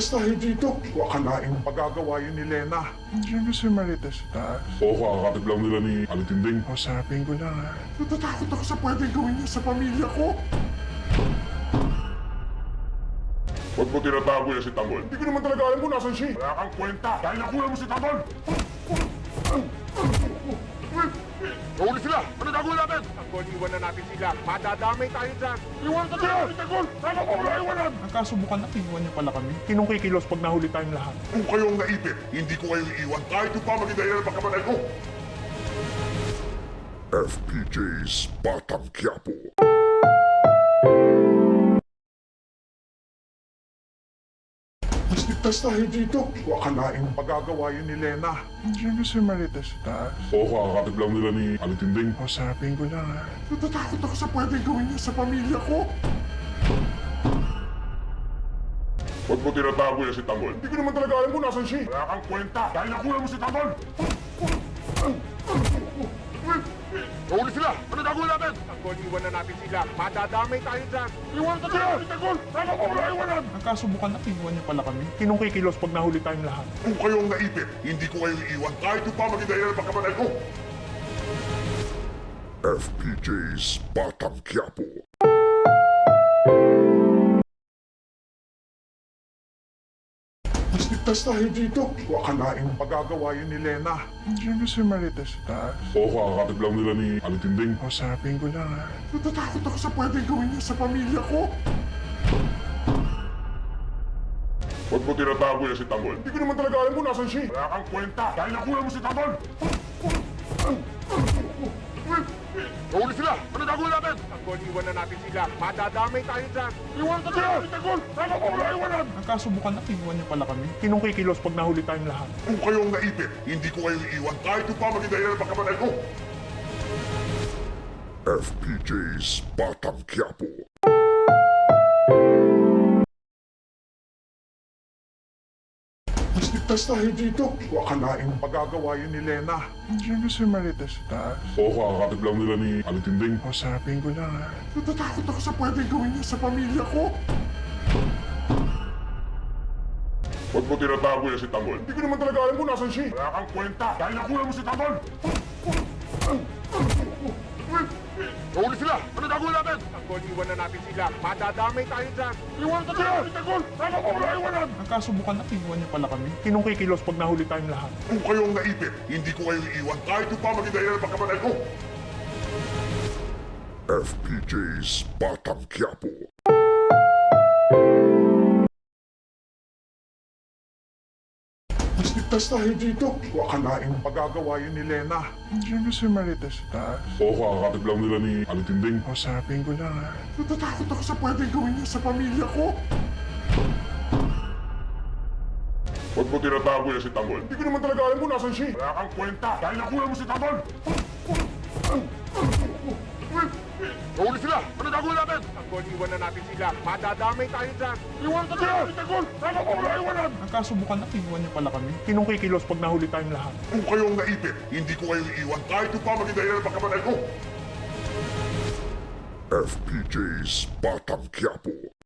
Ligtas tayo dito. Wakalaing pagagawa yun ni Lena. Nandiyan ba si Marita sa taas? Oo, kakakatid lang nila ni Alitinding. Usapin ko lang ha. Natatakot ako sa pwedeng gawin niya sa pamilya ko. Huwag mo tinatago yan si Tanggol. Hindi ko naman talaga alam kung nasan siya. Wala kang kwenta dahil nakuha mo si Tanggol. Nahuli sila! Ano gagawin natin? Tanggol, iwan na natin sila. Madadamay tayo dyan. Iwan ka sila! Si Tanggol! Tama ko wala iwanan! Nagkasubukan na kinuha niyo pala kami. Sinong kikilos pag nahuli tayong lahat? Kung kayong naipit, hindi ko kayo iiwan kahit yung pa maging dahilan ng pagkamatay ko. FPJ's Batang Quiapo. Mas ligtas tayo dito. Wakalaing pagagawa yun ni Lena. Nandiyan ba si Marita sa taas? Oo, kakakatid lang nila ni Alitinding. Usapin ko lang ha. Natatakot ako sa pwedeng gawin niya sa pamilya ko. Huwag mo tinatago yan si Tanggol. Hindi ko naman talaga alam kung nasan siya. Wala kang kwenta dahil nakuha mo si Tanggol. Nahuli sila! Ano gagawin natin? Tanggol, iwan na natin sila. Madadamay tayo dyan. Iwan ka sila! Si Tanggol! Tama ko wala iwanan! Nagkasubukan na kinuha niyo pala kami. Sinong kikilos pag nahuli tayong lahat? Kung kayong naipit, hindi ko kayo iiwan kahit yung pa maging dahilan ng pagkamatay ko. FPJ's Batang Quiapo. Mas ligtas tayo dito. Wakalaing pagagawa yun ni Lena. Nandiyan ba si Marita sa taas? Oo, kakakatid lang nila ni Alitinding. Usapin ko lang ha. Natatakot ako sa pwedeng gawin niya sa pamilya ko. Huwag mo tinatago yan si Tanggol. Hindi ko naman talaga alam kung nasan siya. Wala kang kwenta dahil nakuha mo si Tanggol. Nahuli sila! Ano gagawin natin? Tanggol, iwan na natin sila. Madadamay tayo dyan. Iwan ka sila! Si Tanggol! Tama ko wala iwanan! Nagkasubukan na kinuha niyo pala kami. Sinong kikilos pag nahuli tayong lahat? Kung kayong naipit, hindi ko kayo iiwan kahit yung pa maging dahilan ng pagkamatay ko. FPJ's Batang Quiapo. Mas ligtas tayo dito. Wakalaing pagagawa yun ni Lena. Nandiyan ba si Marita sa taas? Oo, kakakatid lang nila ni Alitinding. Usapin ko lang ha. Natatakot ako sa pwedeng gawin niya sa pamilya ko. Huwag mo tinatago yan si Tanggol. Hindi ko naman talaga alam kung nasan siya. Wala kang kwenta dahil nakuha mo si Tanggol. Nahuli sila! Ano gagawin natin? Tanggol, iwan na natin sila. Madadamay tayo dyan. Iwan ka sila! Si Tanggol! Tama ko wala iwanan! Nagkasubukan na kinuha niyo pala kami. Sinong kikilos pag nahuli tayong lahat? Kung kayong naipit, hindi ko kayo iiwan kahit yung pa maging dahilan ng pagkamatay ko. FPJ's Batang Quiapo. Mas ligtas tayo dito. Wakalaing pagagawa yun ni Lena. Nandiyan ba si Marita sa taas? Oo, kakakatid lang nila ni Alitinding. Usapin ko lang ha. Natatakot ako sa pwedeng gawin niya sa pamilya ko. Huwag mo tinatago yan si Tanggol. Hindi ko naman talaga alam kung nasan siya. Wala kang kwenta dahil nakuha mo si Tanggol. Nahuli sila! Ano gagawin natin? Tanggol, iwan na natin sila. Madadamay tayo dyan. Iwan ka sila! Si Tanggol! Tama ko wala iwanan! Nagkasubukan na kinuha niyo pala kami. Sinong kikilos pag nahuli tayong lahat? Kung kayong naipit, hindi ko kayo iiwan kahit yung pa maging dahilan ng pagkamatay ko. FPJ's Batang Quiapo.